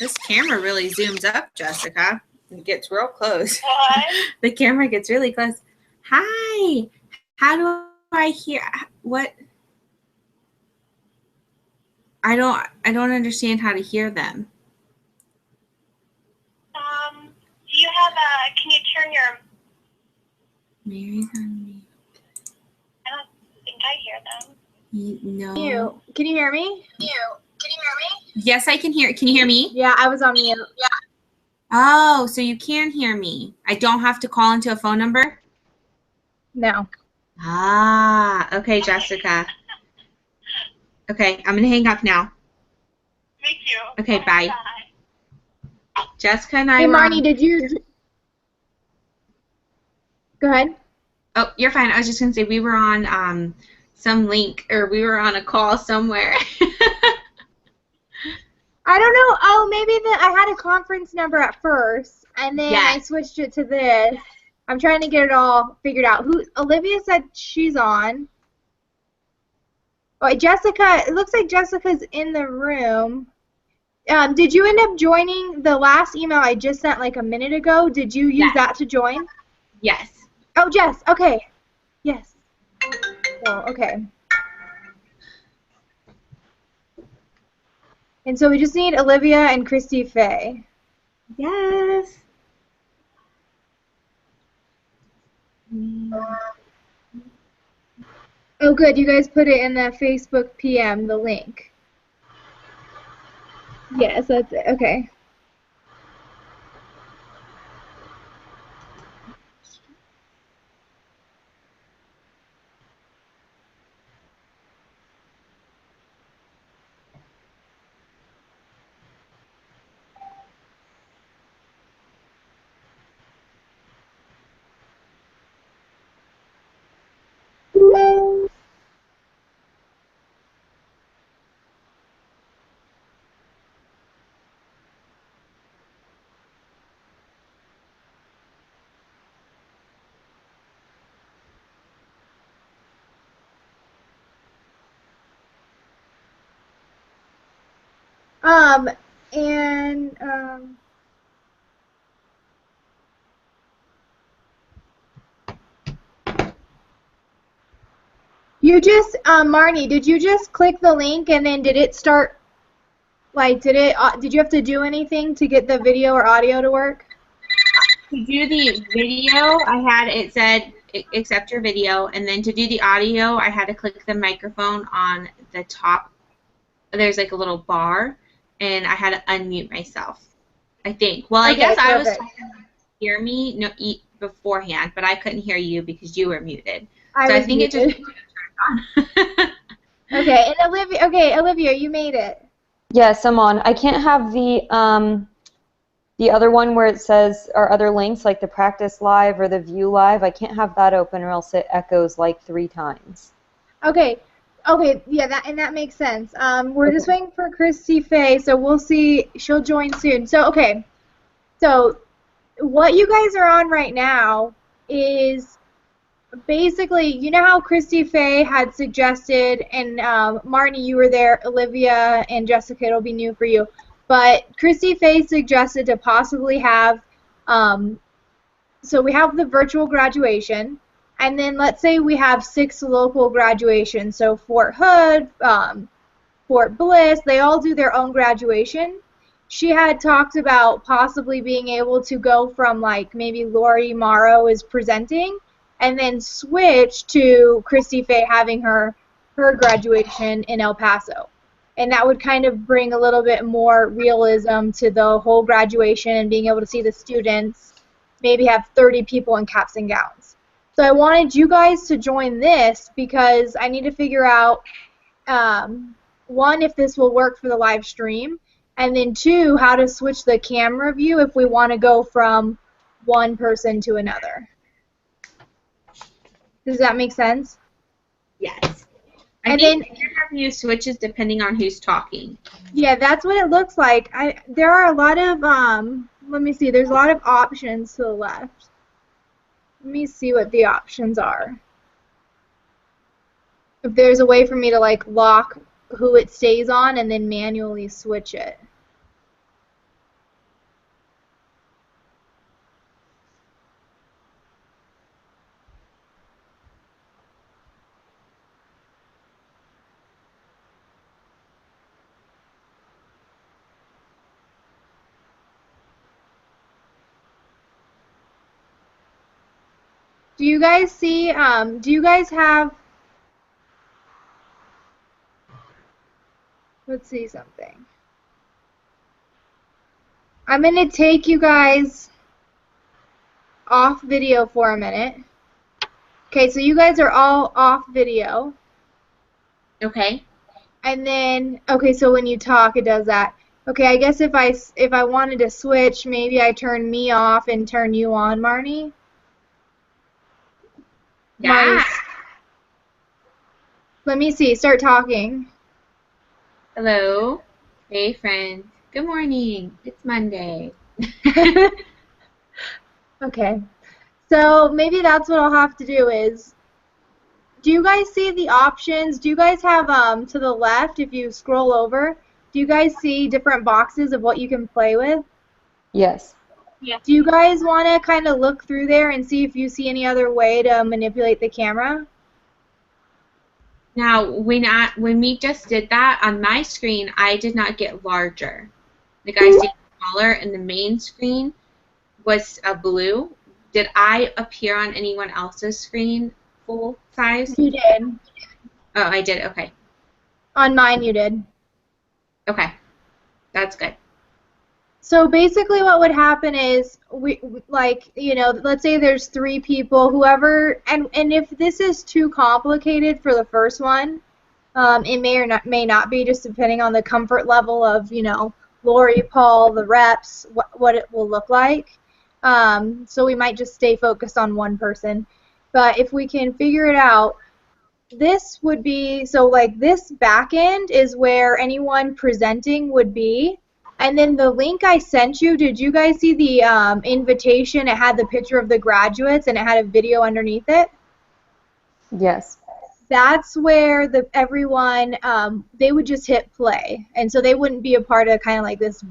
This camera really zooms up, Jessica. It gets real close. What? The camera gets really close. Hi. How do I hear what? I don't understand how to hear them. Do you have can you turn your... Mary's on mute. I don't think I hear them. No. Can you hear me? Yes, I can hear. Can you hear me? Yeah, I was on mute. Yeah. Oh, so you can hear me. I don't have to call into a phone number? No. Ah, okay, Jessica. Okay, I'm going to hang up now. Me too. Okay, bye. Jessica and I Hey, were Marnie, on... did you... Go ahead. Oh, you're fine. I was just going to say we were on some link, or we were on a call somewhere. I don't know. Oh, maybe I had a conference number at first, and then I switched it to this. I'm trying to get it all figured out. Olivia said she's on. Oh, Jessica, it looks like Jessica's in the room. Did you end up joining the last email I just sent like a minute ago? Did you use that to join? Yes. Oh, Jess. Okay. Yes. Oh, okay. And so we just need Olivia and Christy Faye. Yes. Oh, good. You guys put it in the Facebook PM, the link. Yes, that's it. Okay. You just, Marnie, did you just click the link and then did it start, like, did you have to do anything to get the video or audio to work? To do the video, it said accept your video, and then to do the audio, I had to click the microphone on the top. There's like a little bar, and I had to unmute myself, I think. Well, I guess I was trying to hear me beforehand, but I couldn't hear you because you were muted. So I think muted. It just turned on. Okay, and Olivia, you made it. Yes, I'm on. I can't have the other one where it says our other links, like the practice live or the view live. I can't have that open, or else it echoes like 3 times. Okay, yeah, that makes sense. We're just waiting for Christy Faye, so we'll see. She'll join soon. So okay, so what you guys are on right now is basically, you know how Christy Faye had suggested, and Marnie, you were there, Olivia and Jessica, it'll be new for you, but Christy Faye suggested to possibly have, so we have the virtual graduation, and then let's say we have 6 local graduations, so Fort Hood, Fort Bliss, they all do their own graduation. She had talked about possibly being able to go from, like, maybe Lori Morrow is presenting, and then switch to Christy Faye having her graduation in El Paso. And that would kind of bring a little bit more realism to the whole graduation and being able to see the students, maybe have 30 people in caps and gowns. So I wanted you guys to join this because I need to figure out, 1, if this will work for the live stream, and then 2, how to switch the camera view if we want to go from one person to another. Does that make sense? Yes. I think the camera view switches depending on who's talking. Yeah, that's what it looks like. There are a lot of, let me see, there's a lot of options to the left. Let me see what the options are. If there's a way for me to, like, lock who it stays on and then manually switch it. Do you guys see, do you guys have, let's see something. I'm going to take you guys off video for a minute. Okay, so you guys are all off video. Okay. And then, okay, so when you talk, it does that. Okay, I guess if I wanted to switch, maybe I turn me off and turn you on, Marnie. Yeah. Nice. Let me see. Start talking. Hello. Hey, friends. Good morning. It's Monday. Okay. So maybe that's what I'll have to do is, do you guys see the options? Do you guys have, to the left, if you scroll over, do you guys see different boxes of what you can play with? Yes. Do you guys want to kind of look through there and see if you see any other way to manipulate the camera? Now, when we just did that on my screen, I did not get larger. Like I stayed smaller, and the main screen was a blue. Did I appear on anyone else's screen full size? You did. Oh, I did. Okay. On mine, you did. Okay. That's good. So basically what would happen is, like, you know, let's say there's 3 people, whoever, and if this is too complicated for the first one, it may not be, just depending on the comfort level of, you know, Lori, Paul, the reps, what it will look like. So we might just stay focused on one person. But if we can figure it out, this would be, so like this back end is where anyone presenting would be. And then the link I sent you, did you guys see the invitation? It had the picture of the graduates and it had a video underneath it. Yes. That's where everyone, they would just hit play. And so they wouldn't be a part of kind of like this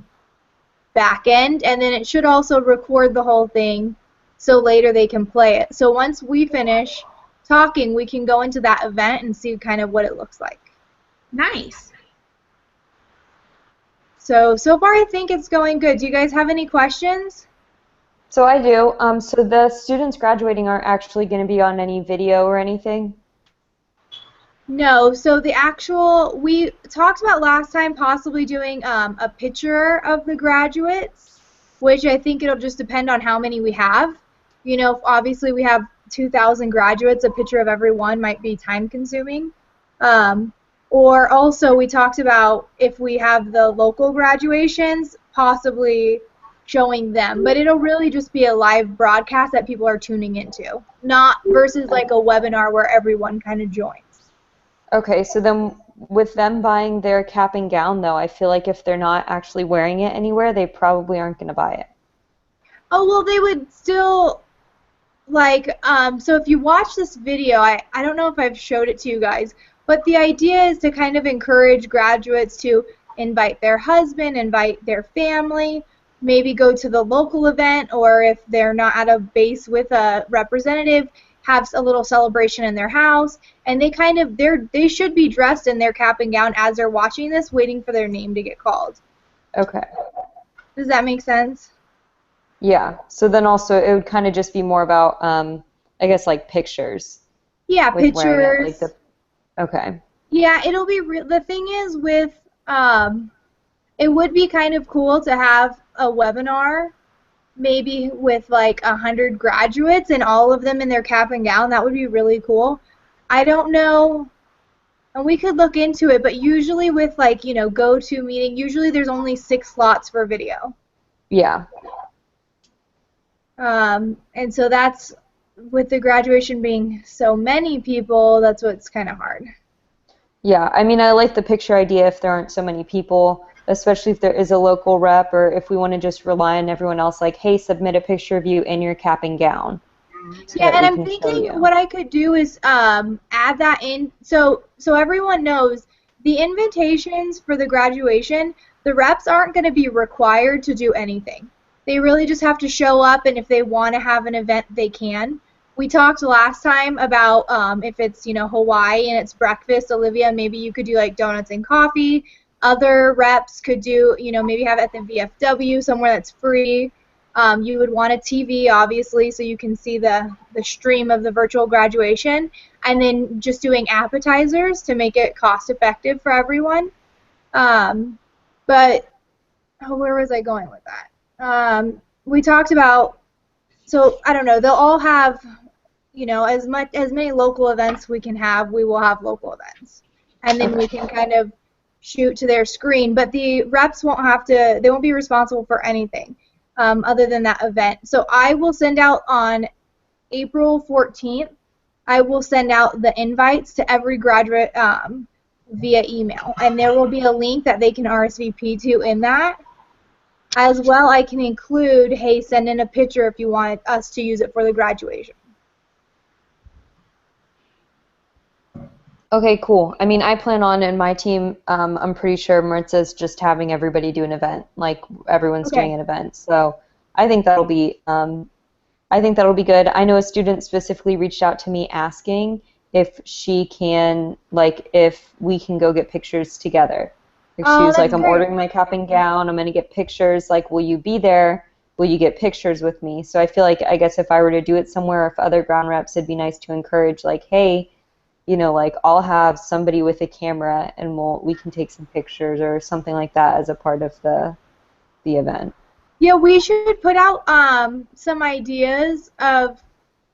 back end. And then it should also record the whole thing so later they can play it. So once we finish talking, we can go into that event and see kind of what it looks like. Nice. So far I think it's going good. Do you guys have any questions? So I do. So the students graduating aren't actually going to be on any video or anything? No. So the actual, we talked about last time possibly doing a picture of the graduates, which I think it'll just depend on how many we have. You know, obviously we have 2,000 graduates. A picture of every one might be time consuming. Or also we talked about if we have the local graduations, possibly showing them. But it'll really just be a live broadcast that people are tuning into, not versus like a webinar where everyone kind of joins. Okay, so then with them buying their cap and gown, though, I feel like if they're not actually wearing it anywhere, they probably aren't going to buy it. Oh, well, they would still, like, so if you watch this video, I don't know if I've showed it to you guys, but the idea is to kind of encourage graduates to invite their husband, invite their family, maybe go to the local event, or if they're not at a base with a representative, have a little celebration in their house, and they should be dressed in their cap and gown as they're watching this, waiting for their name to get called. Okay. Does that make sense? Yeah. So then also it would kind of just be more about, I guess, like pictures. Yeah, with wearing pictures. it, like okay. Yeah, it'll be the thing is with it would be kind of cool to have a webinar maybe with like 100 graduates and all of them in their cap and gown. That would be really cool. I don't know, and we could look into it, but usually with like, you know, GoToMeeting, usually there's only 6 slots for video. Yeah. And so that's, with the graduation being so many people, that's what's kind of hard. Yeah, I mean, I like the picture idea if there aren't so many people, especially if there is a local rep, or if we want to just rely on everyone else, like, hey, submit a picture of you in your cap and gown. Yeah, and I'm thinking what I could do is add that in, so everyone knows the invitations for the graduation, the reps aren't going to be required to do anything. They really just have to show up, and if they want to have an event, they can. We talked last time about if it's, you know, Hawaii and it's breakfast, Olivia, maybe you could do like donuts and coffee. Other reps could do, you know, maybe have it at the VFW, somewhere that's free. You would want a TV, obviously, so you can see the stream of the virtual graduation, and then just doing appetizers to make it cost effective for everyone. But where was I going with that? We talked about, so I don't know, they'll all have, you know, as many local events we can have, we will have local events. And then we can kind of shoot to their screen, but the reps won't have to, they won't be responsible for anything other than that event. So I will send out on April 14th, I will send out the invites to every graduate via email, and there will be a link that they can RSVP to in that. As well, I can include, hey, send in a picture if you want us to use it for the graduation. Okay, cool. I mean, I plan on, in my team, I'm pretty sure Maritza's just having everybody do an event, like everyone's doing an event. So I think that'll be, good. I know a student specifically reached out to me asking if she can, like, if we can go get pictures together. Like, she was like, I'm ordering my cap and gown. I'm gonna get pictures. Like, will you be there? Will you get pictures with me? So I feel like, I guess if I were to do it somewhere, if other ground reps, it'd be nice to encourage, like, hey, you know, like, I'll have somebody with a camera and we can take some pictures or something like that as a part of the event. Yeah, we should put out some ideas of,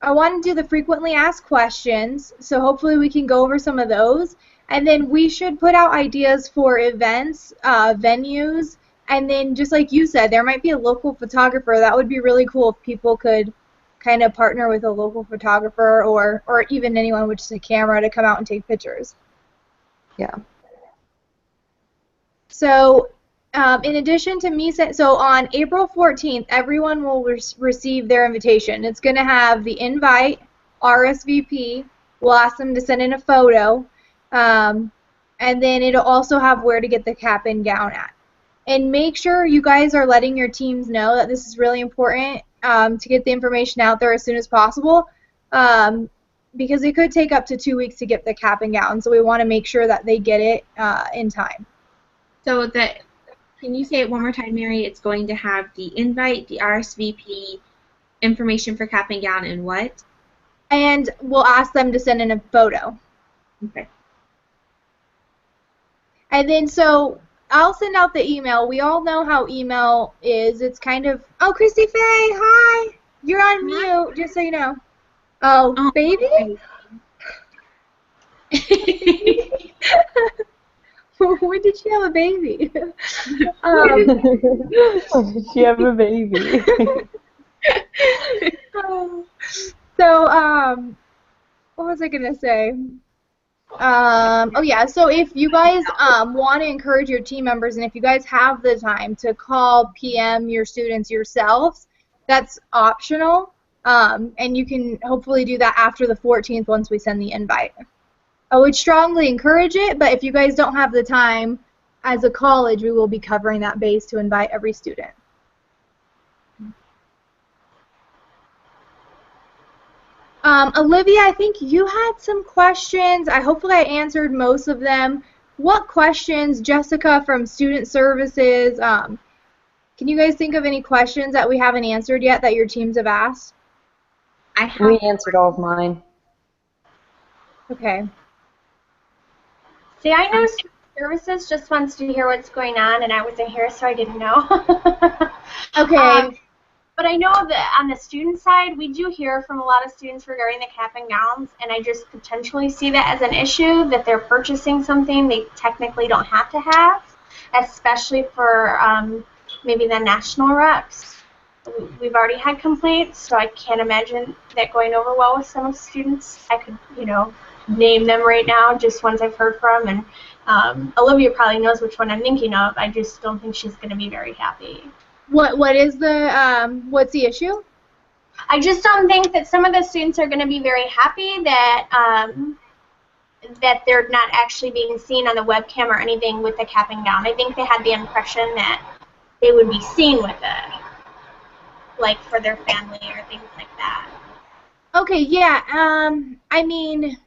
I want to do the frequently asked questions, so hopefully we can go over some of those. And then we should put out ideas for events, venues, and then just like you said, there might be a local photographer. That would be really cool if people could kind of partner with a local photographer or even anyone with just a camera to come out and take pictures. Yeah. So in addition to me, so on April 14th, everyone will receive their invitation. It's going to have the invite, RSVP. We'll ask them to send in a photo. And then it'll also have where to get the cap and gown at. And make sure you guys are letting your teams know that this is really important to get the information out there as soon as possible, because it could take up to 2 weeks to get the cap and gown, so we want to make sure that they get it in time. So can you say it one more time, Mary? It's going to have the invite, the RSVP, information for cap and gown, and what? And we'll ask them to send in a photo. Okay. And then so I'll send out the email. We all know how email is. It's kind of, oh, Christy Faye, hi. You're on mute, just so you know. Oh, baby? When did she have a baby? When did she have a baby? So, what was I going to say? Oh yeah, so if you guys want to encourage your team members, and if you guys have the time to call PM your students yourselves, that's optional, and you can hopefully do that after the 14th once we send the invite. I would strongly encourage it, but if you guys don't have the time, as a college, we will be covering that base to invite every student. Olivia, I think you had some questions. Hopefully I answered most of them. What questions, Jessica from Student Services, can you guys think of any questions that we haven't answered yet that your teams have asked? We answered all of mine. Okay. See, I know Student Services just wants to hear what's going on, and I wasn't here, so I didn't know. Okay. But I know that on the student side, we do hear from a lot of students regarding the cap and gowns, and I just potentially see that as an issue, that they're purchasing something they technically don't have to have, especially for maybe the national reps. We've already had complaints, so I can't imagine that going over well with some of the students. I could, you know, name them right now, just ones I've heard from, and Olivia probably knows which one I'm thinking of. I just don't think she's going to be very happy. What is the what's the issue? I just don't think that some of the students are going to be very happy that that they're not actually being seen on the webcam or anything with the cap and gown. I think they had the impression that they would be seen with it, like for their family or things like that. Okay, yeah. I mean,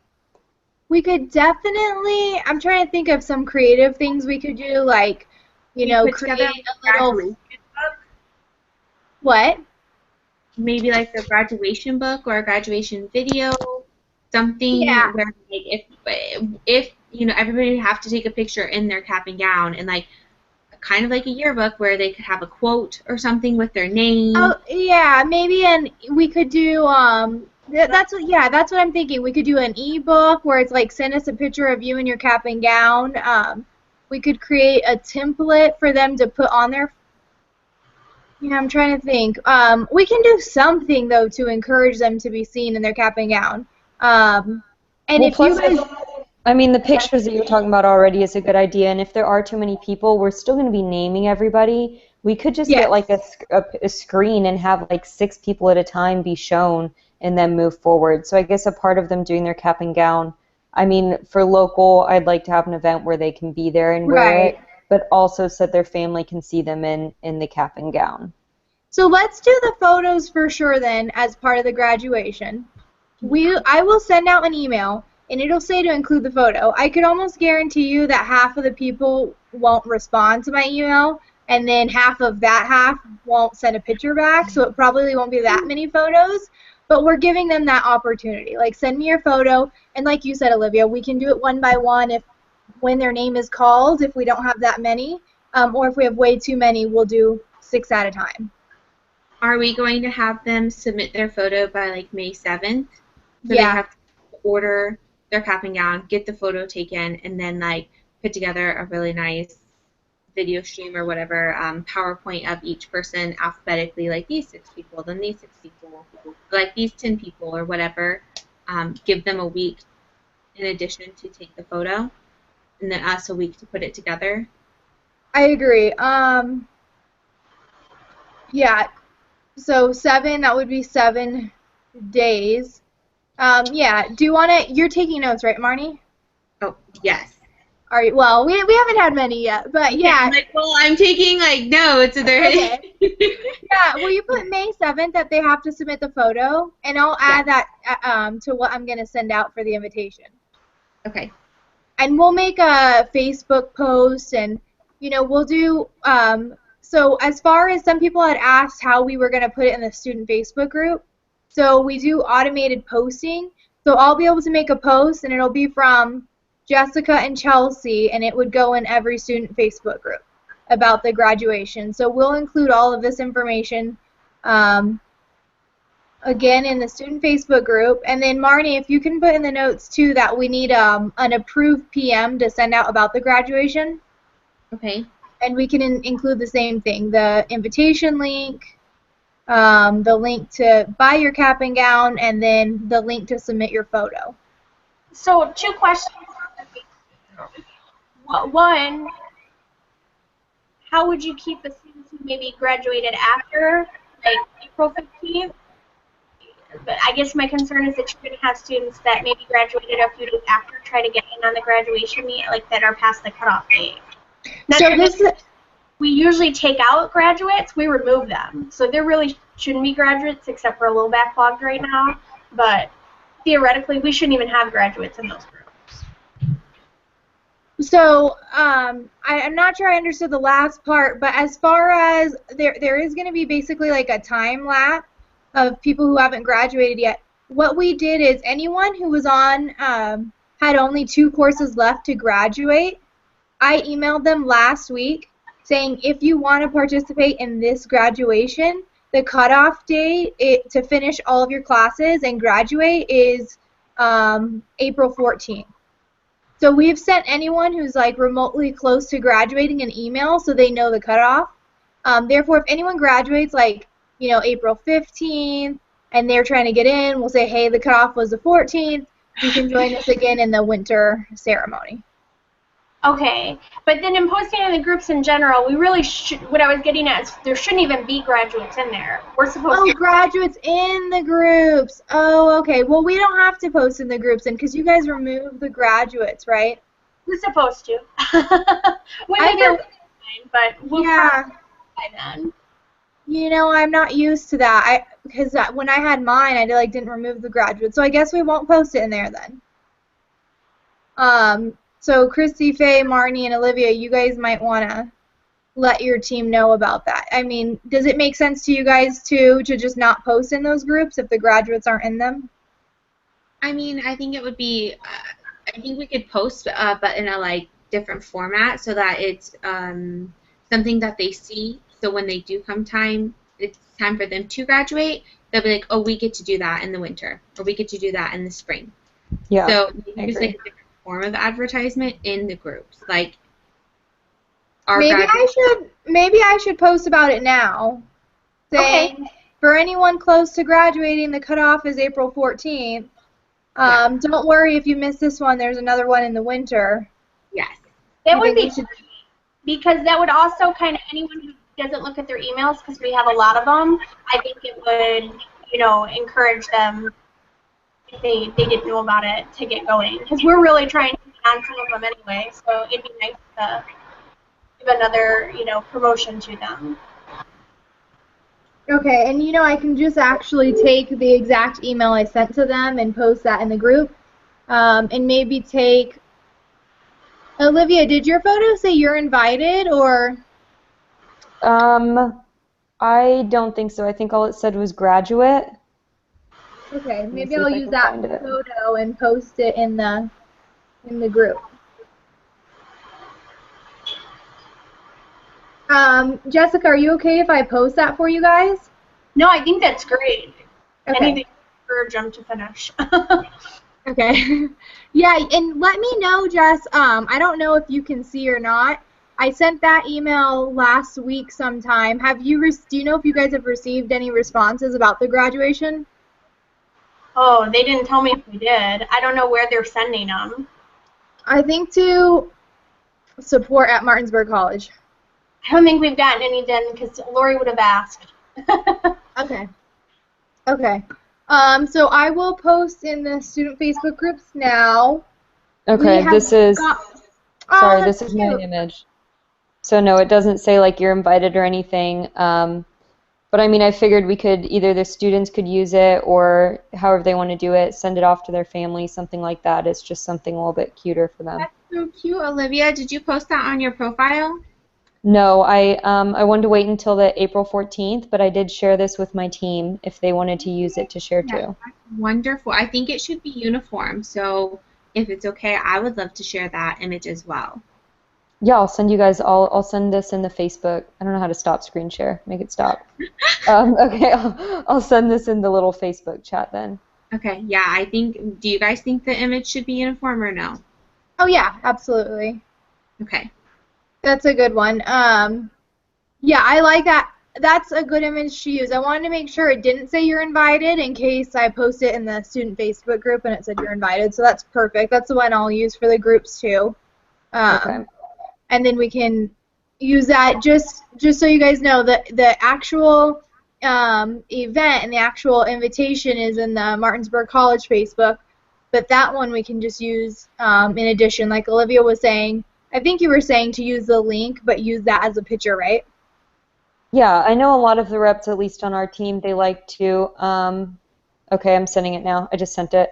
we could definitely. I'm trying to think of some creative things we could do, like, you know, create a little. What? Maybe like a graduation book or a graduation video, something Yeah. where like if you know everybody would have to take a picture in their cap and gown, and like kind of like a yearbook where they could have a quote or something with their name. Oh, yeah, maybe, and we could do that's what I'm thinking. We could do an ebook where it's like send us a picture of you in your cap and gown. We could create a template for them to put on their. Yeah, I'm trying to think. We can do something though to encourage them to be seen in their cap and gown. And Well, if you plus, guys, I mean, the pictures that you're talking about already is a good idea, and if there are too many people, we're still going to be naming everybody. We could just Yes. get like a screen and have like 6 people at a time be shown and then move forward. So I guess a part of them doing their cap and gown, I mean, for local, I'd like to have an event where they can be there and wear Right. it, but also so that their family can see them in the cap and gown. So let's do the photos for sure then as part of the graduation. I will send out an email and it'll say to include the photo. I could almost guarantee you that half of the people won't respond to my email and then half of that half won't send a picture back, so it probably won't be that many photos, but we're giving them that opportunity. Like, send me your photo, and like you said, Olivia, we can do it one by one when their name is called, if we don't have that many, or if we have way too many, we'll do 6 at a time. Are we going to have them submit their photo by like May 7th? So Yeah. they have to order their cap and gown, get the photo taken, and then like put together a really nice video stream or whatever, PowerPoint of each person alphabetically, like these 6 people, then these 6 people, like these 10 people or whatever. Give them a week in addition to take the photo, and then us a week to put it together. I agree. Yeah. So 7, that would be 7 days. Yeah. Do you want to? You're taking notes, right, Marnie? Oh, yes. All right. Well, we haven't had many yet, but yeah. I'm like, well, I'm taking like notes. So they're Okay. Yeah. Well, you put May 7th that they have to submit the photo, and I'll add that to what I'm gonna send out for the invitation. Okay. And we'll make a Facebook post, and we'll do. So as far as some people had asked how we were gonna put it in the student Facebook group, so we do automated posting. So I'll be able to make a post, and it'll be from Jessica and Chelsea, and it would go in every student Facebook group about the graduation. So we'll include all of this information again in the student Facebook group. And then Marnie, if you can put in the notes too that we need an approved PM to send out about the graduation. Okay. And we can include the same thing, the invitation link, the link to buy your cap and gown, and then the link to submit your photo. So 2 questions. One, how would you keep the students who maybe graduated after, like April 15th? But I guess my concern is that you're going to have students that maybe graduated a few days after try to get in on the graduation meet, like that are past the cutoff date. So We usually take out graduates, we remove them. So there really shouldn't be graduates except for a little backlogged right now. But theoretically, we shouldn't even have graduates in those groups. So I'm not sure I understood the last part, but as far as there is going to be basically like a time lapse of people who haven't graduated yet. What we did is anyone who was on had only 2 courses left to graduate. I emailed them last week saying if you want to participate in this graduation, the cutoff date to finish all of your classes and graduate is April 14th. So we've sent anyone who's like remotely close to graduating an email so they know the cutoff. Therefore, if anyone graduates like, April 15th and they're trying to get in, we'll say, hey, the cutoff was the 14th. You can join us again in the winter ceremony. Okay, but then in posting in the groups in general, we really should, what I was getting at is there shouldn't even be graduates in there. We're supposed to... graduates in the groups. Oh, okay. Well, we don't have to post in the groups then because you guys removed the graduates, right? We're supposed to. When they do, but we'll probably by then. I'm not used to that. Because when I had mine, I didn't remove the graduates. So I guess we won't post it in there then. So Christy, Faye, Marnie, and Olivia, you guys might want to let your team know about that. I mean, does it make sense to you guys to just not post in those groups if the graduates aren't in them? I mean, I think it would be. I think we could post, but in a like different format, so that it's something that they see. So when they do come time, it's time for them to graduate. They'll be like, oh, we get to do that in the winter, or we get to do that in the spring. Yeah. So I use agree. like a different form of advertisement in the groups, like. Our Maybe graduates. I should post about it now. Saying for anyone close to graduating, the cutoff is April 14th. Don't worry if you miss this one. There's another one in the winter. Yes. That You would think be we should- because that would also kind of anyone who doesn't look at their emails, because we have a lot of them, I think it would, encourage them if they didn't know about it to get going. Because we're really trying to get on some of them anyway, so it'd be nice to give another, promotion to them. Okay, and I can just actually take the exact email I sent to them and post that in the group. And maybe take. Olivia, did your photo say you're invited or? I don't think so. I think all it said was graduate. Okay, me maybe see if I'll I use can that find it. photo and post it in the group. Jessica, are you okay if I post that for you guys? No, I think that's great. Okay. Anything to encourage them to finish. Okay. Yeah, and let me know, Jess. I don't know if you can see or not. I sent that email last week sometime. Do you know if you guys have received any responses about the graduation? Oh, they didn't tell me if we did. I don't know where they're sending them. I think to support at Martinsburg College. I don't think we've gotten any done because Lori would have asked. Okay. Okay. So I will post in the student Facebook groups now. Okay, this is. Sorry, that's this is my cute. image. So no, it doesn't say like you're invited or anything. But I mean, I figured we could either the students could use it or however they want to do it, send it off to their family, something like that. It's just something a little bit cuter for them. That's so cute, Olivia. Did you post that on your profile? No, I wanted to wait until the April 14th, but I did share this with my team if they wanted to use it to share Yeah, too. that's wonderful. I think it should be uniform. So if it's okay, I would love to share that image as well. Yeah, I'll send you guys I'll send this in the Facebook. I don't know how to stop screen share. Make it stop. Okay, I'll send this in the little Facebook chat then. Okay, yeah, I think, do you guys think the image should be uniform or no? Oh yeah, absolutely. Okay. That's a good one. Yeah, I like that. That's a good image to use. I wanted to make sure it didn't say you're invited in case I post it in the student Facebook group and it said you're invited. So that's perfect. That's the one I'll use for the groups too. Okay. And then we can use that just so you guys know that the actual event and the actual invitation is in the Martinsburg College Facebook, but that one we can just use in addition, like Olivia was saying. I think you were saying to use the link, but use that as a picture, right? Yeah, I know a lot of the reps, at least on our team, they like to, okay, I'm sending it now. I just sent it.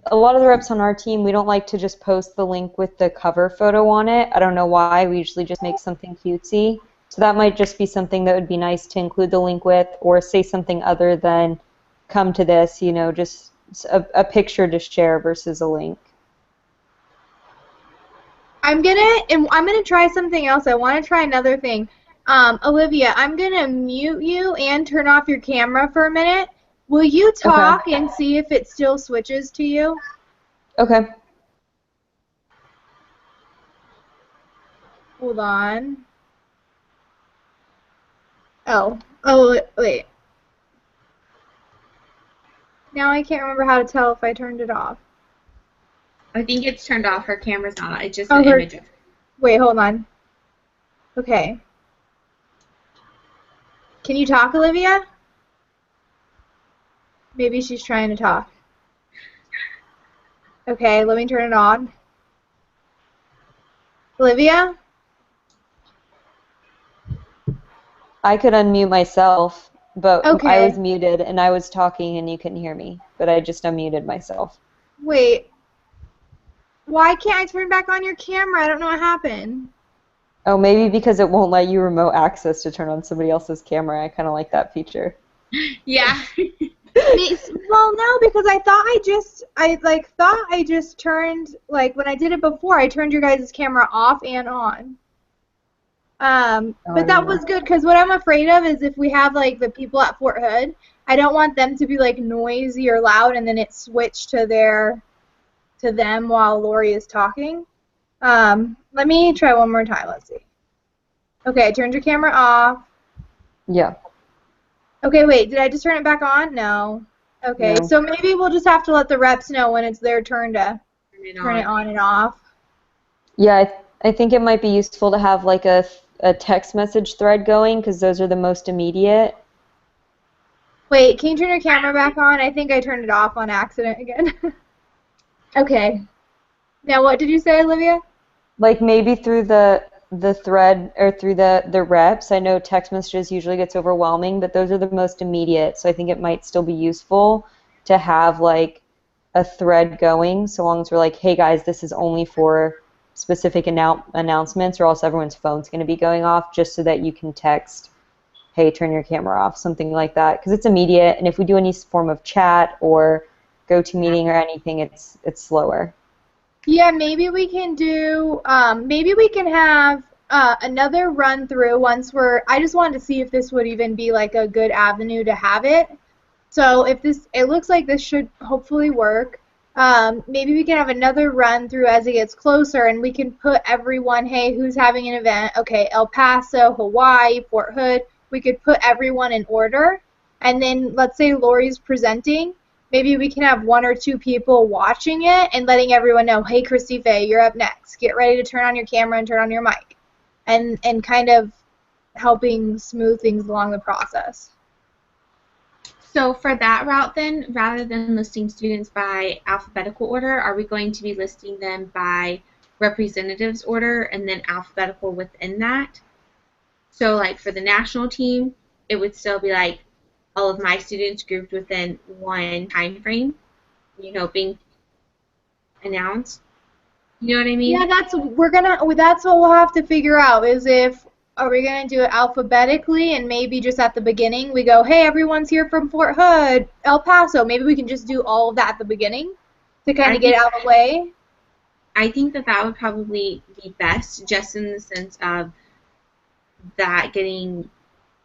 A lot of the reps on our team, we don't like to just post the link with the cover photo on it. I don't know why. We usually just make something cutesy. So that might just be something that would be nice to include the link with, or say something other than come to this, just a picture to share versus a link. I'm gonna try something else. I want to try another thing. Olivia, I'm gonna mute you and turn off your camera for a minute. Will you talk and see if it still switches to you? Okay. Hold on. Oh, wait. Now I can't remember how to tell if I turned it off. I think it's turned off. Her camera's not. It's just Oh, an her- image of her. Wait, hold on. Okay. Can you talk, Olivia? Maybe she's trying to talk. Okay, let me turn it on. Olivia? I could unmute myself, but Okay. I was muted and I was talking and you couldn't hear me, but I just unmuted myself. Wait. Why can't I turn back on your camera? I don't know what happened. Oh, maybe because it won't let you remote access to turn on somebody else's camera. I kind of like that feature. Yeah. Well, no, because I thought I just turned, like, when I did it before, I turned your guys' camera off and on. But that was good, because what I'm afraid of is if we have, like, the people at Fort Hood, I don't want them to be, like, noisy or loud, and then it switched to them while Lori is talking. Let me try one more time. Let's see. Okay, I turned your camera off. Yeah. Okay, wait, did I just turn it back on? No. Okay, No. so maybe we'll just have to let the reps know when it's their turn to turn it on and off. Yeah, I think it might be useful to have like a text message thread going because those are the most immediate. Wait, can you turn your camera back on? I think I turned it off on accident again. Okay. Now what did you say, Olivia? Like maybe through the thread or through the reps. I know text messages usually gets overwhelming, but those are the most immediate. So I think it might still be useful to have like a thread going so long as we're like, hey guys, this is only for specific announcements or else everyone's phone's going to be going off just so that you can text, hey, turn your camera off, something like that, because it's immediate. And if we do any form of chat or GoToMeeting or anything, it's slower. Yeah, maybe we can do, maybe we can have another run through once I just wanted to see if this would even be like a good avenue to have it. So if it looks like this should hopefully work, maybe we can have another run through as it gets closer and we can put everyone, hey, who's having an event? Okay, El Paso, Hawaii, Fort Hood. We could put everyone in order. And then let's say Lori's presenting. Maybe we can have one or two people watching it and letting everyone know, hey, Christy Faye, you're up next. Get ready to turn on your camera and turn on your mic. And kind of helping smooth things along the process. So for that route then, rather than listing students by alphabetical order, are we going to be listing them by representatives order and then alphabetical within that? So like for the national team, it would still be like all of my students grouped within one time frame, being announced. You know what I mean? Yeah, that's what we'll have to figure out is are we gonna do it alphabetically and maybe just at the beginning we go, hey, everyone's here from Fort Hood, El Paso. Maybe we can just do all of that at the beginning to kind of get out of the way. I think that would probably be best, just in the sense of that getting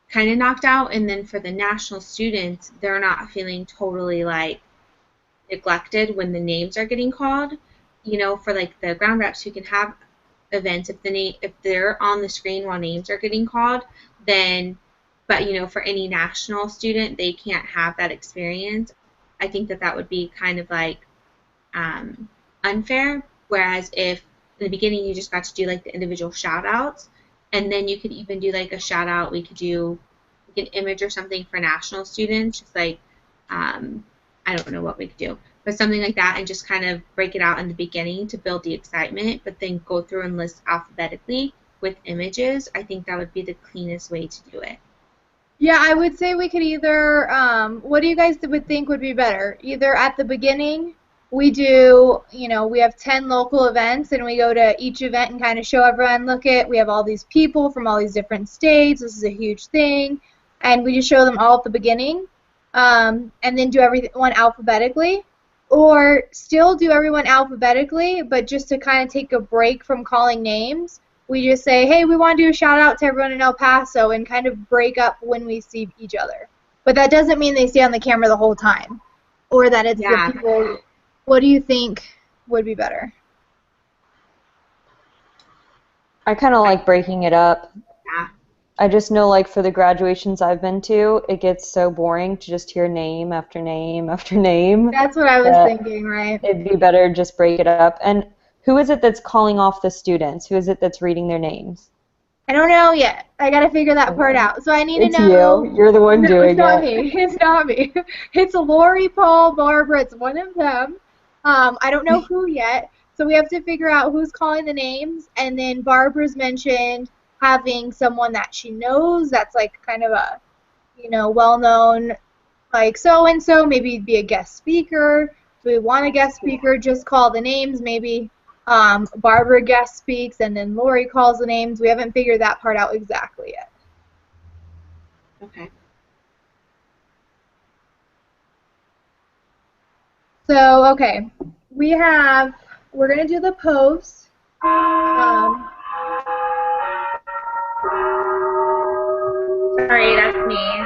kind of knocked out, and then for the national students, they're not feeling totally like neglected when the names are getting called. For like the ground reps who can have events, if they're on the screen while names are getting called, then, but for any national student, they can't have that experience. I think that would be kind of like unfair. Whereas if in the beginning you just got to do like the individual shout outs, and then you could even do like a shout out, we could do like an image or something for national students, just like I don't know what we could do, but something like that, and just kind of break it out in the beginning to build the excitement, but then go through and list alphabetically with images. I think that would be the cleanest way to do it. Yeah, I would say we could either, what do you guys would think would be better? Either at the beginning we do, we have 10 local events and we go to each event and kind of show everyone, we have all these people from all these different states, this is a huge thing, and we just show them all at the beginning, and then do everyone alphabetically, or still do everyone alphabetically, but just to kind of take a break from calling names, we just say, hey, we want to do a shout out to everyone in El Paso and kind of break up when we see each other. But that doesn't mean they stay on the camera the whole time, or that it's the people. What do you think would be better? I kind of like breaking it up. Yeah. I just know, like, for the graduations I've been to, it gets so boring to just hear name after name after name. That's what I was thinking, right? It'd be better to just break it up. And who is it that's calling off the students? Who is it that's reading their names? I don't know yet. I got to figure that part out. So I need to know. It's you. You're the one doing it. It's not me. It's not me. It's Lori, Paul, Barbara. It's one of them. I don't know who yet. So we have to figure out who's calling the names. And then Barbara's mentioned having someone that she knows that's like kind of a, well-known, like so-and-so, maybe be a guest speaker. If we want a guest speaker, just call the names. Maybe Barbara guest speaks, and then Lori calls the names. We haven't figured that part out exactly yet. Okay. So, okay, we're going to do the post. Sorry, that's me.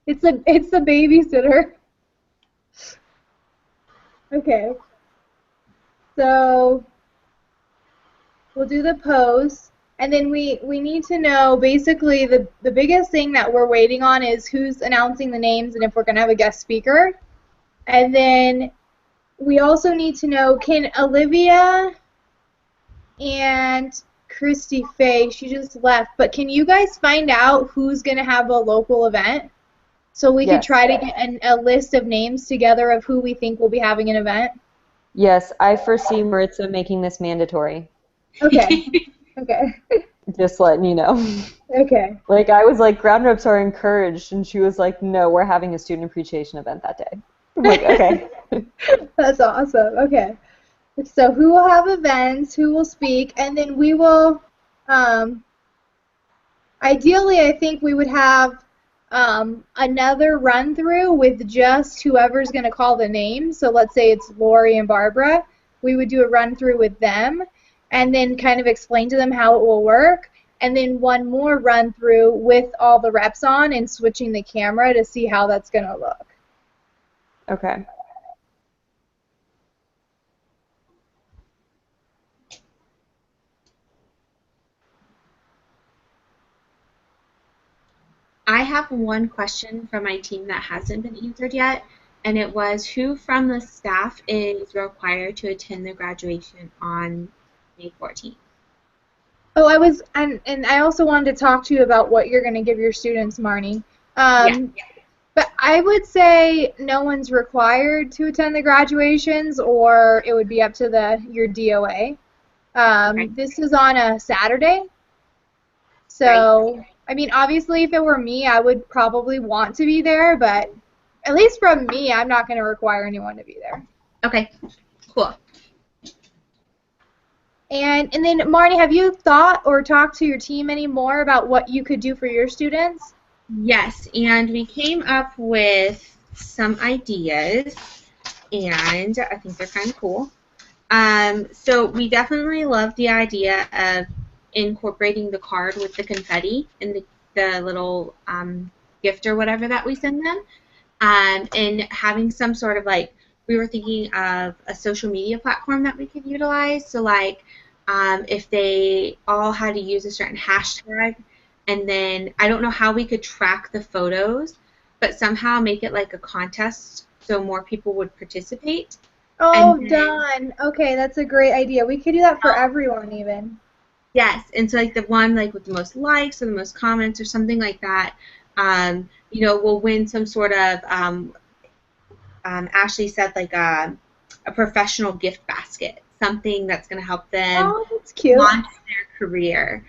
It's the babysitter. Okay. So we'll do the post, and then we need to know basically the biggest thing that we're waiting on is who's announcing the names and if we're going to have a guest speaker. And then we also need to know, can Olivia and Christy Faye, she just left, but can you guys find out who's going to have a local event? So we could try to get a list of names together of who we think will be having an event. Yes, I foresee Maritza making this mandatory. Okay. Okay. Just letting you know. Okay. Like, I was like, ground reps are encouraged, and she was like, no, we're having a student appreciation event that day. I'm like, okay. That's awesome. Okay. So who will have events, who will speak, and then we will, ideally I think we would have another run-through with just whoever's going to call the name. So let's say it's Lori and Barbara. We would do a run-through with them and then kind of explain to them how it will work. And then one more run-through with all the reps on and switching the camera to see how that's going to look. Okay. I have one question from my team that hasn't been answered yet, and it was who from the staff is required to attend the graduation on May 14th? Oh, and I also wanted to talk to you about what you're going to give your students, Marnie. Yeah. But I would say no one's required to attend the graduations, or it would be up to your DOA. Okay. This is on a Saturday, so right. I mean, obviously, if it were me, I would probably want to be there, but at least from me, I'm not going to require anyone to be there. Okay, cool. And then, Marnie, have you thought or talked to your team any more about what you could do for your students? Yes, and we came up with some ideas, and I think they're kind of cool. So we definitely love the idea of incorporating the card with the confetti and the little gift or whatever that we send them, and having some sort of like, we were thinking of a social media platform that we could utilize. So like if they all had to use a certain hashtag, and then I don't know how we could track the photos, but somehow make it like a contest so more people would participate. Oh, done. Okay, that's a great idea. We could do that for everyone even. Yes, and so like the one like with the most likes or the most comments or something like that, you know, will win some sort of, Ashley said like a professional gift basket, something that's going to help them that's cute. launch their career.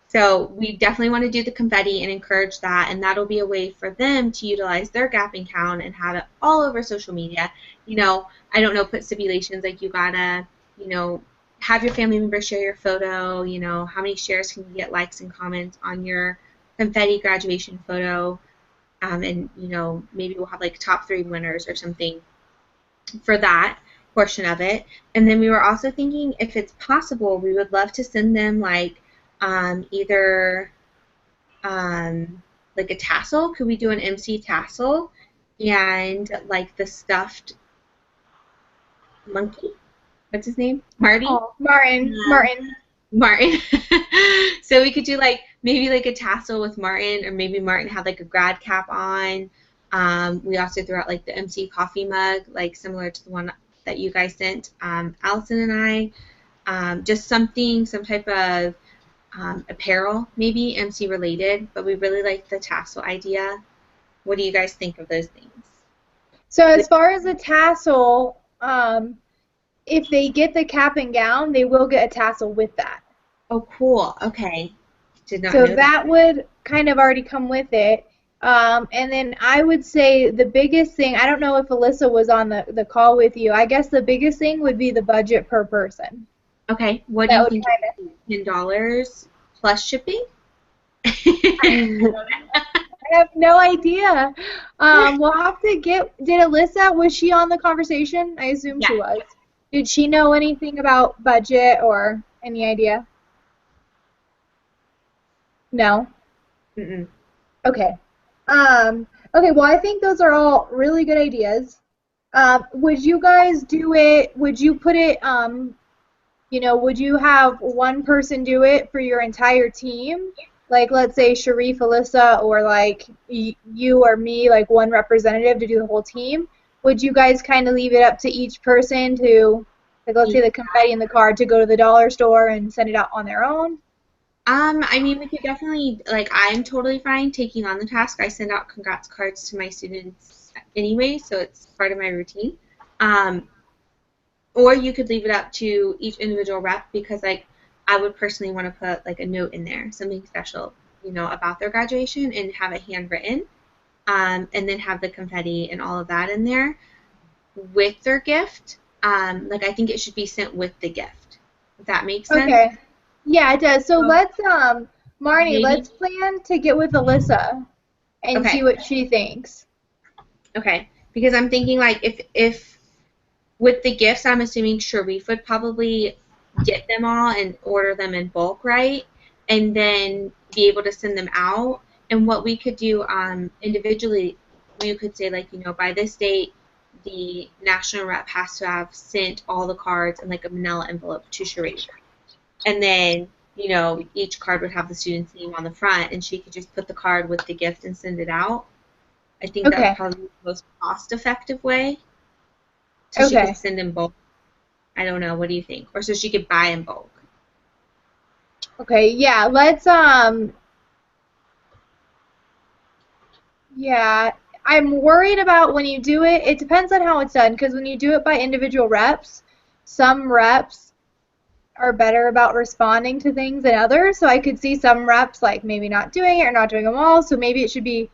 So we definitely want to do the confetti and encourage that, and that'll be a way for them to utilize their gap and count and have it all over social media. You know, I don't know, put stipulations like you gotta, you know, have your family members share your photo, you know, how many shares can you get, likes and comments on your confetti graduation photo, and, you know, maybe we'll have like top 3 winners or something for that portion of it. And then we were also thinking if it's possible, we would love to send them like either like a tassel. Could we do an MC tassel and like the stuffed monkey? What's his name? Marty? Oh, Martin. Martin. So we could do like maybe like a tassel with Martin, or maybe Martin had like a grad cap on. We also threw out like the MC coffee mug, like similar to the one that you guys sent, Allison and I. Just something, some type of apparel, maybe MC related, but we really like the tassel idea. What do you guys think of those things? So as far as the tassel, if they get the cap and gown, they will get a tassel with that. Oh, cool. Okay. Did not so know that would kind of already come with it. And then I would say the biggest thing, I don't know if Alyssa was on the call with you, I guess the biggest thing would be the budget per person. Okay, what do That you would think? kind $10 plus shipping? I have no idea. We'll have to get, did Alyssa, was she on the conversation? I assume she was. Did she know anything about budget or any idea? No? Mm-mm. Okay. Okay, well, I think those are all really good ideas. Would you guys do it, would you put it, you know, would you have one person do it for your entire team? Like, let's say Sharif, Alyssa, or like you or me, like one representative to do the whole team? Would you guys kind of leave it up to each person to, like, let's say the confetti and the card to go to the dollar store and send it out on their own? I mean, we could definitely, like, I'm totally fine taking on the task. I send out congrats cards to my students anyway, so it's part of my routine. Or you could leave it up to each individual rep because, like, I would personally want to put, like, a note in there, something special, you know, about their graduation and have it handwritten, and then have the confetti and all of that in there with their gift. Like, I think it should be sent with the gift, if that makes sense. Okay. Yeah, it does. So let's, Marnie, Maybe. let's plan to get with Alyssa and Okay. see what she thinks. Okay, because I'm thinking, like, if with the gifts, I'm assuming Sharif would probably get them all and order them in bulk, right? And then be able to send them out. And what we could do individually, we could say, like, you know, by this date, the national rep has to have sent all the cards in, like, a manila envelope to Sharif. And then, you know, each card would have the student's name on the front, and she could just put the card with the gift and send it out. I think that would probably be the most cost-effective way. So she could send in bulk. I don't know. What do you think? Or so she could buy in bulk. Okay, yeah, let's, yeah, I'm worried about when you do it, it depends on how it's done, because when you do it by individual reps, some reps are better about responding to things than others, so I could see some reps, like, maybe not doing it or not doing them all, so maybe it should be,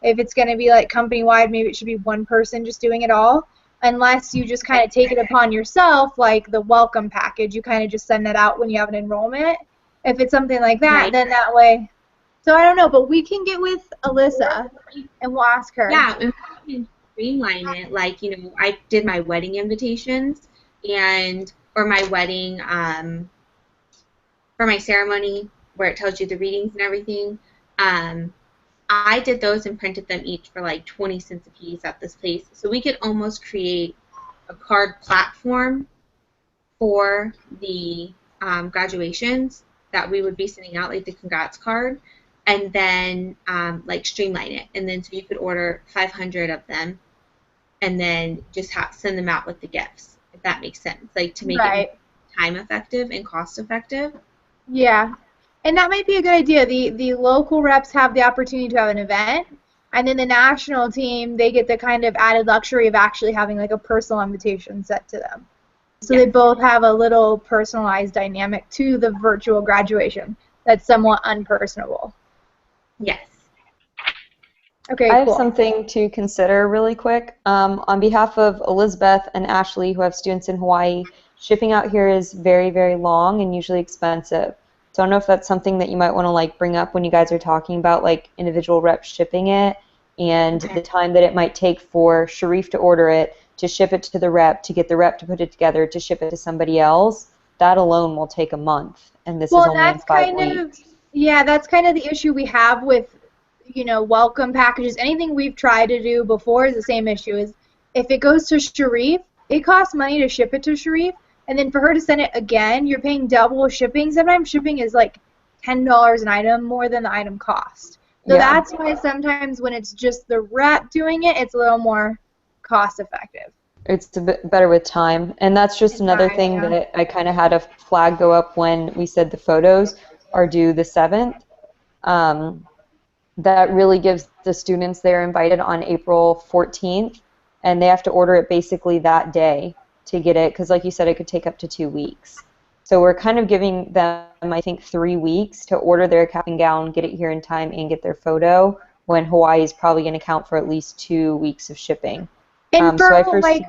if it's going to be, like, company-wide, maybe it should be one person just doing it all, unless you just kind of take it upon yourself, like the welcome package, you kind of just send that out when you have an enrollment. If it's something like that, then that way. So I don't know, but we can get with Alyssa and we'll ask her. Yeah, and we can streamline it. Like, you know, I did my wedding invitations or my wedding, for my ceremony where it tells you the readings and everything. I did those and printed them each for like 20 cents a piece at this place. So we could almost create a card platform for the graduations that we would be sending out, like the congrats card, and then like streamline it. And then so you could order 500 of them and then just send them out with the gifts, if that makes sense, like to make it time effective and cost effective. Yeah. And that might be a good idea. The local reps have the opportunity to have an event, and then the national team, they get the kind of added luxury of actually having like a personal invitation sent to them. So they both have a little personalized dynamic to the virtual graduation that's somewhat unpersonable. Yes. Okay, I have something to consider really quick. On behalf of Elizabeth and Ashley, who have students in Hawaii, shipping out here is very, very long and usually expensive. So I don't know if that's something that you might want to like bring up when you guys are talking about like individual reps shipping it and the time that it might take for Sharif to order it, to ship it to the rep, to get the rep to put it together, to ship it to somebody else. That alone will take a month, and this is only in 5 weeks. Yeah, that's kind of the issue we have with, you know, welcome packages. Anything we've tried to do before is the same issue. Is if it goes to Sharif, it costs money to ship it to Sharif. And then for her to send it again, you're paying double shipping. Sometimes shipping is like $10 an item more than the item cost. So that's why sometimes when it's just the rep doing it, it's a little more cost effective. It's a bit better with time. And that's just another thing that I kind of had a flag go up when we said the photos are due the 7th. That really gives the students, they're invited on April 14th, and they have to order it basically that day to get it, because like you said, it could take up to 2 weeks. So we're kind of giving them, I think, 3 weeks to order their cap and gown, get it here in time, and get their photo, when Hawaii is probably going to count for at least 2 weeks of shipping. And So I for first like,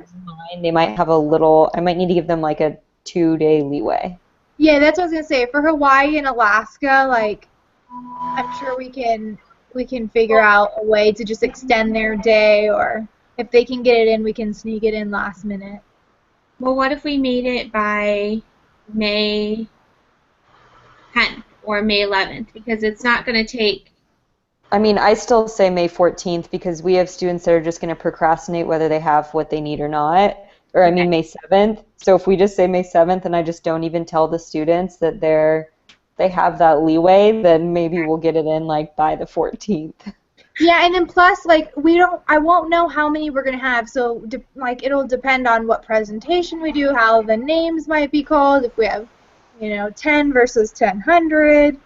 they might have a little. I might need to give them like a 2-day leeway. yeah, that's what I was gonna say. For Hawaii and Alaska, like, I'm sure we can figure out a way to just extend their day, or if they can get it in, we can sneak it in last minute. Well, what if we made it by May 10th or May 11th? Because it's not going to take. I mean, I still say May 14th because we have students that are just going to procrastinate whether they have what they need or not. Or I mean May 7th. So if we just say May 7th and I just don't even tell the students that they have that leeway, then maybe we'll get it in like by the 14th. Yeah, and then plus, like, I won't know how many we're gonna have, so like it'll depend on what presentation we do, how the names might be called, if we have, 10 versus 1000.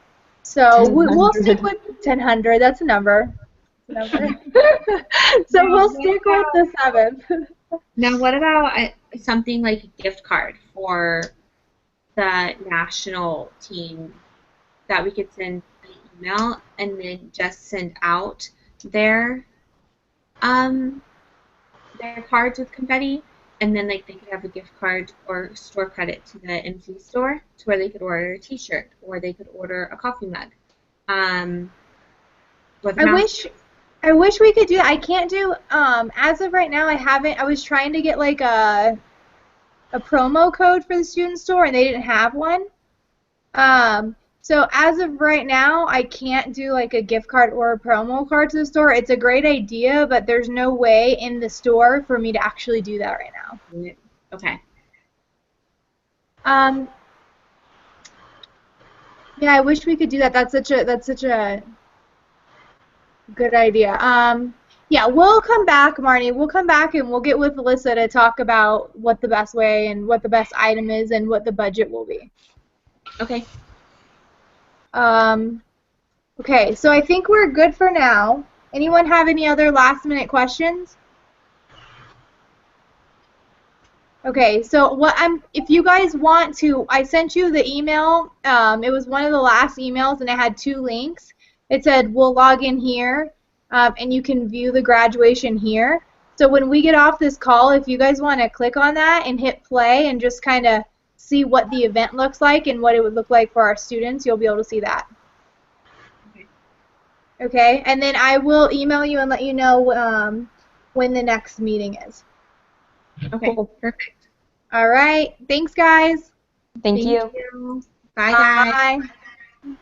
So we'll stick with 1000. That's a number. So we'll stick with the 7th. Now, what about something like a gift card for the national team that we could send an email and then just send out their cards with confetti, and then like they could have a gift card or store credit to the NC store to where they could order a T-shirt or they could order a coffee mug. I wish we could do that. I can't do as of right now. I was trying to get like a promo code for the student store and they didn't have one. So as of right now, I can't do like a gift card or a promo card to the store. It's a great idea, but there's no way in the store for me to actually do that right now. Okay. Yeah, I wish we could do that. That's such a good idea. Yeah, we'll come back, Marnie. We'll come back and we'll get with Alyssa to talk about what the best way and what the best item is and what the budget will be. Okay. Okay, so I think we're good for now. Anyone have any other last-minute questions? Okay, so if you guys want to, I sent you the email. It was one of the last emails, and it had 2 links. It said, we'll log in here, and you can view the graduation here. So when we get off this call, if you guys want to click on that and hit play and just kind of see what the event looks like and what it would look like for our students, you'll be able to see that. Okay, and then I will email you and let you know when the next meeting is. Okay, perfect. All right, thanks, guys. Thank you. Bye, guys. Bye.